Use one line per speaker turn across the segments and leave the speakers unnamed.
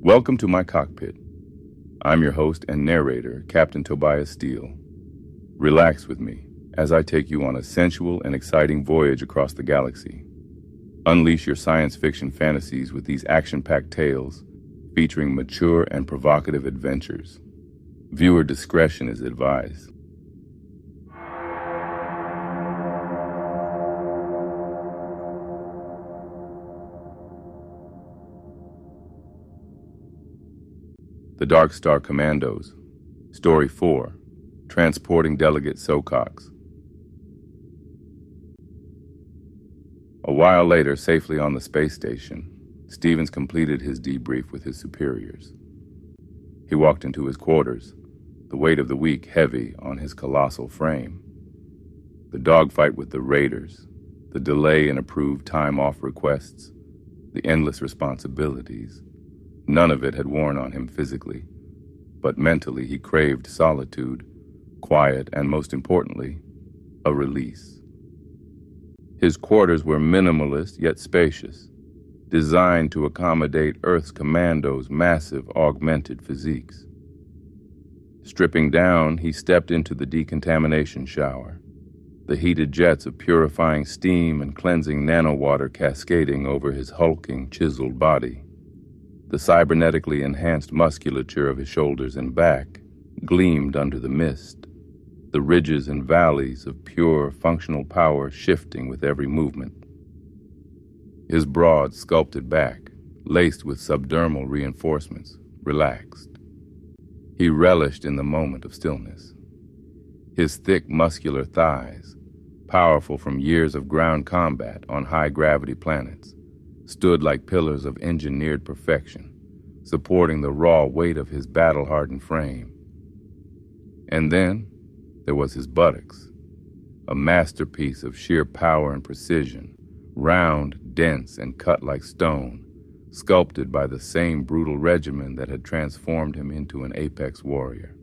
Welcome to my cockpit. I'm your host and narrator, Captain Tobias Steele. Relax with me as I take you on a sensual and exciting voyage across the galaxy. Unleash your science fiction fantasies with these action-packed tales featuring mature and provocative adventures. Viewer discretion is advised. The Darkstar Commandos, Story 4, Transporting Delegate Socox. A while later, safely on the space station, Stevens completed his debrief with his superiors. He walked into his quarters, the weight of the week heavy on his colossal frame. The dogfight with the raiders, the delay in approved time-off requests, the endless responsibilities. None of it had worn on him physically, but mentally he craved solitude, quiet, and most importantly, a release. His quarters were minimalist yet spacious, designed to accommodate Earth's commandos' massive augmented physiques. Stripping down, he stepped into the decontamination shower, the heated jets of purifying steam and cleansing nanowater cascading over his hulking, chiseled body. The cybernetically enhanced musculature of his shoulders and back gleamed under the mist, the ridges and valleys of pure, functional power shifting with every movement. His broad, sculpted back, laced with subdermal reinforcements, relaxed. He relished in the moment of stillness. His thick, muscular thighs, powerful from years of ground combat on high-gravity planets, stood like pillars of engineered perfection, supporting the raw weight of his battle-hardened frame. And then there was his buttocks, a masterpiece of sheer power and precision, round, dense, and cut like stone, sculpted by the same brutal regimen that had transformed him into an apex warrior.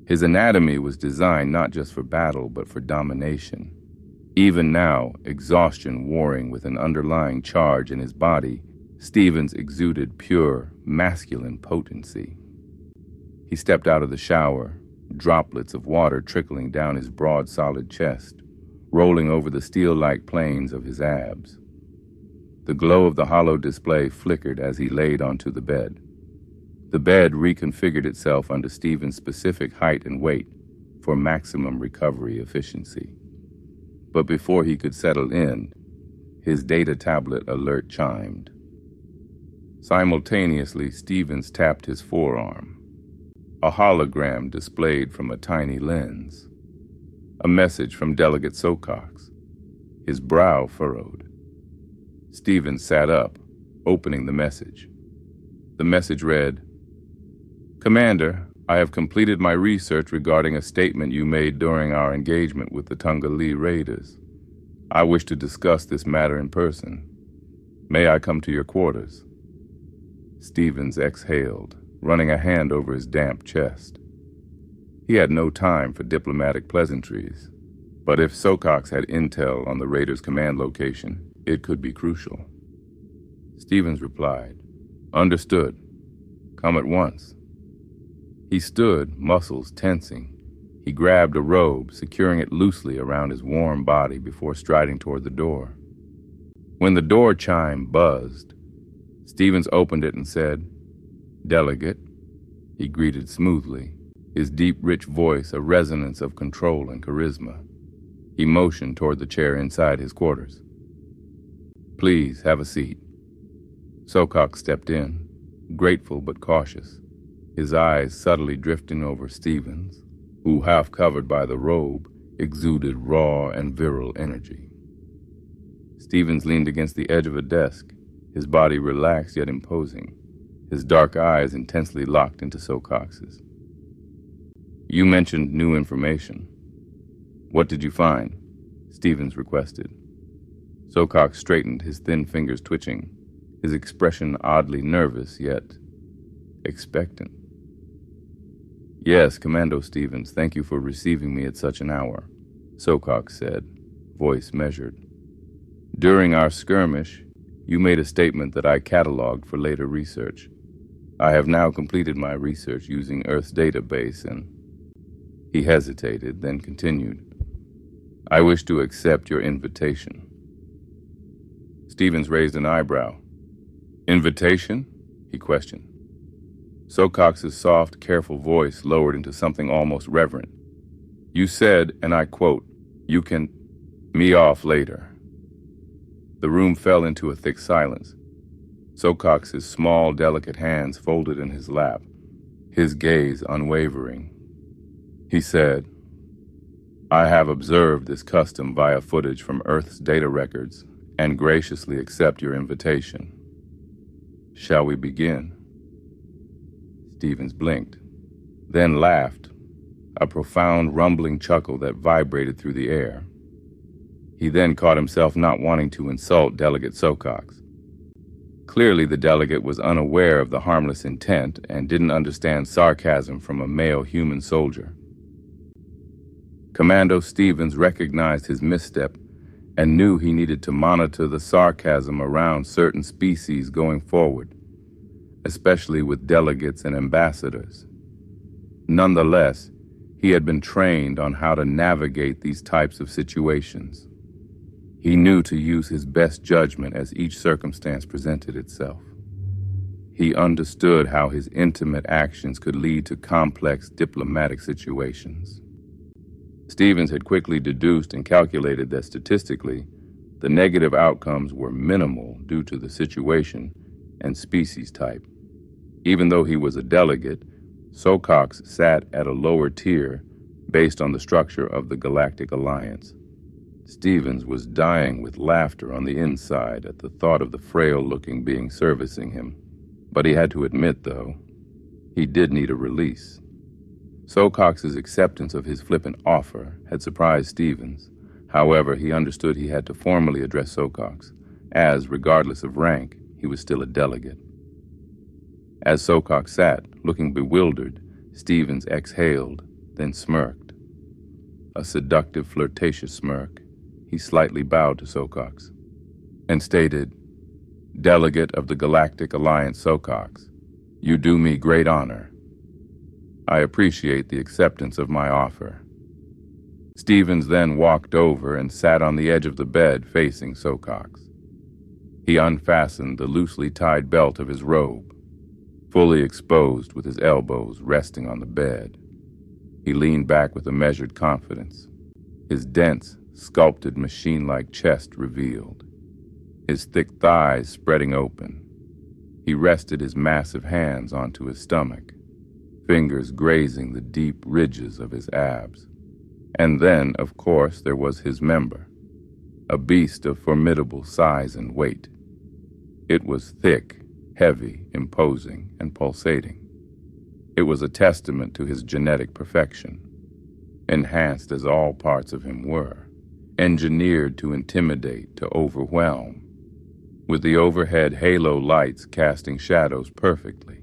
His anatomy was designed not just for battle, but for domination. Even now, exhaustion warring with an underlying charge in his body, Stevens exuded pure, masculine potency. He stepped out of the shower, droplets of water trickling down his broad, solid chest, rolling over the steel-like planes of his abs. The glow of the hollow display flickered as he laid onto the bed. The bed reconfigured itself under Stevens' specific height and weight for maximum recovery efficiency. But before he could settle in, his data tablet alert chimed. Simultaneously, Stevens tapped his forearm. A hologram displayed from a tiny lens. A message from Delegate Socox. His brow furrowed. Stevens sat up, opening the message. The message read, "Commander, I have completed my research regarding a statement you made during our engagement with the Tungali raiders. I wish to discuss this matter in person. May I come to your quarters?" Stevens exhaled, running a hand over his damp chest. He had no time for diplomatic pleasantries, but if Socox had intel on the raiders' command location, it could be crucial. Stevens replied, "Understood. Come at once." He stood, muscles tensing. He grabbed a robe, securing it loosely around his warm body before striding toward the door. When the door chime buzzed, Stevens opened it and said, "Delegate." He greeted smoothly, his deep, rich voice a resonance of control and charisma. He motioned toward the chair inside his quarters. "Please, have a seat." Socox stepped in, grateful but cautious, his eyes subtly drifting over Stevens, who, half covered by the robe, exuded raw and virile energy. Stevens leaned against the edge of a desk, his body relaxed yet imposing, his dark eyes intensely locked into Socox's. "You mentioned new information. What did you find?" Stevens requested. Socox straightened, his thin fingers twitching, his expression oddly nervous yet expectant. "Yes, Commando Stevens, thank you for receiving me at such an hour," Socox said, voice measured. "During our skirmish, You made a statement that I cataloged for later research. I have now completed my research using Earth's database and... He hesitated, then continued. I wish to accept your invitation. Stevens raised an eyebrow. Invitation? He questioned. Socox's soft, careful voice lowered into something almost reverent. You said, and I quote, you can me off later. The room fell into a thick silence. Socox's small, delicate hands folded in his lap, his gaze unwavering. He said, I have observed this custom via footage from Earth's data records and graciously accept your invitation. Shall we begin? Stevens blinked, then laughed, a profound rumbling chuckle that vibrated through the air. He then caught himself not wanting to insult Delegate Socox. Clearly, the delegate was unaware of the harmless intent and didn't understand sarcasm from a male human soldier. Commando Stevens recognized his misstep and knew he needed to monitor the sarcasm around certain species going forward, especially with delegates and ambassadors. Nonetheless, he had been trained on how to navigate these types of situations. He knew to use his best judgment as each circumstance presented itself. He understood how his intimate actions could lead to complex diplomatic situations. Stevens had quickly deduced and calculated that statistically, the negative outcomes were minimal due to the situation and species type. Even though he was a delegate, Socox sat at a lower tier based on the structure of the Galactic Alliance. Stevens was dying with laughter on the inside at the thought of the frail-looking being servicing him. But he had to admit, though, he did need a release. Socox's acceptance of his flippant offer had surprised Stevens. However, he understood he had to formally address Socox, as, regardless of rank, he was still a delegate. As Socox sat, looking bewildered, Stevens exhaled, then smirked. A seductive, flirtatious smirk. He slightly bowed to Socox and stated, Delegate of the Galactic Alliance Socox, you do me great honor. I appreciate the acceptance of my offer. Stevens then walked over and sat on the edge of the bed facing Socox. He unfastened the loosely tied belt of his robe, fully exposed with his elbows resting on the bed. He leaned back with a measured confidence, his dense, sculpted machine-like chest revealed, his thick thighs spreading open. He rested his massive hands onto his stomach, fingers grazing the deep ridges of his abs. And then, of course, there was his member, a beast of formidable size and weight. It was thick, heavy, imposing, and pulsating. It was a testament to his genetic perfection, enhanced as all parts of him were, engineered to intimidate, to overwhelm, with the overhead halo lights casting shadows perfectly.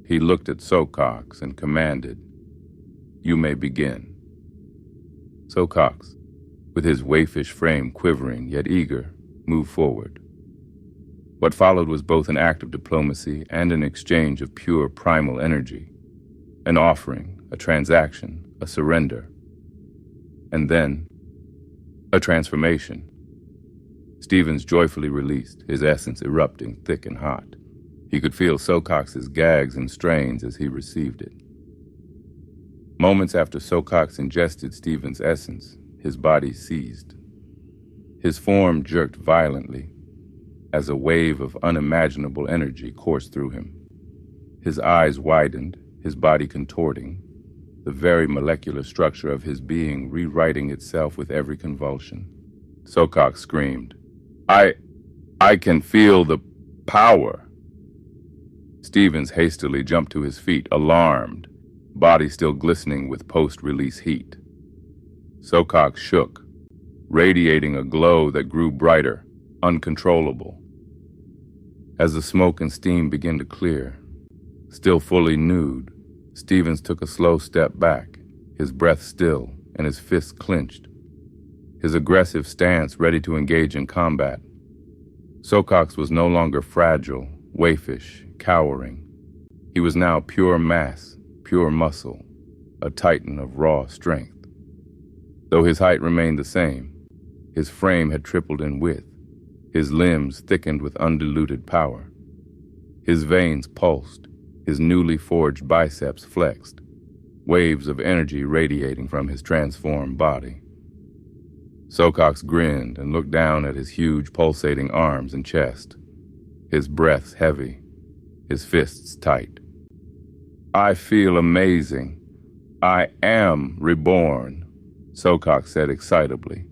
He looked at Socox and commanded, You may begin. Socox, with his waifish frame quivering yet eager, moved forward. What followed was both an act of diplomacy and an exchange of pure primal energy, an offering, a transaction, a surrender, and then a transformation. Stevens joyfully released, his essence erupting thick and hot. He could feel Socox's gags and strains as he received it. Moments after Socox ingested Stevens' essence, his body seized. His form jerked violently as a wave of unimaginable energy coursed through him. His eyes widened, his body contorting, the very molecular structure of his being rewriting itself with every convulsion. Socox screamed, I can feel the power. Stevens hastily jumped to his feet, alarmed, body still glistening with post-release heat. Socox shook, radiating a glow that grew brighter, uncontrollable. As the smoke and steam began to clear, still fully nude, Stevens took a slow step back, his breath still and his fists clenched, his aggressive stance ready to engage in combat. Socox was no longer fragile, waifish, cowering. He was now pure mass, pure muscle, a titan of raw strength. Though his height remained the same, his frame had tripled in width, his limbs thickened with undiluted power. His veins pulsed, his newly forged biceps flexed, waves of energy radiating from his transformed body. Socox grinned and looked down at his huge pulsating arms and chest, his breaths heavy, his fists tight. "I feel amazing. I am reborn," Socox said excitably.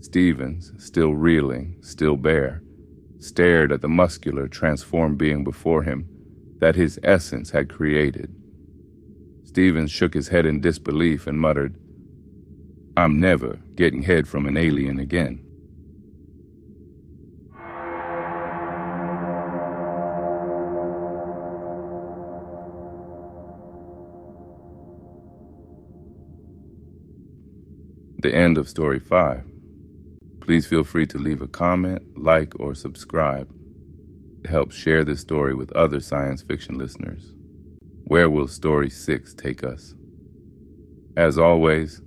Stevens, still reeling, still bare, stared at the muscular, transformed being before him that his essence had created. Stevens shook his head in disbelief and muttered, "I'm never getting head from an alien again." The end of Story 5. Please feel free to leave a comment, like, or subscribe. It helps share this story with other science fiction listeners. Where will Story 6 take us? As always,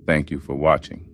thank you for watching.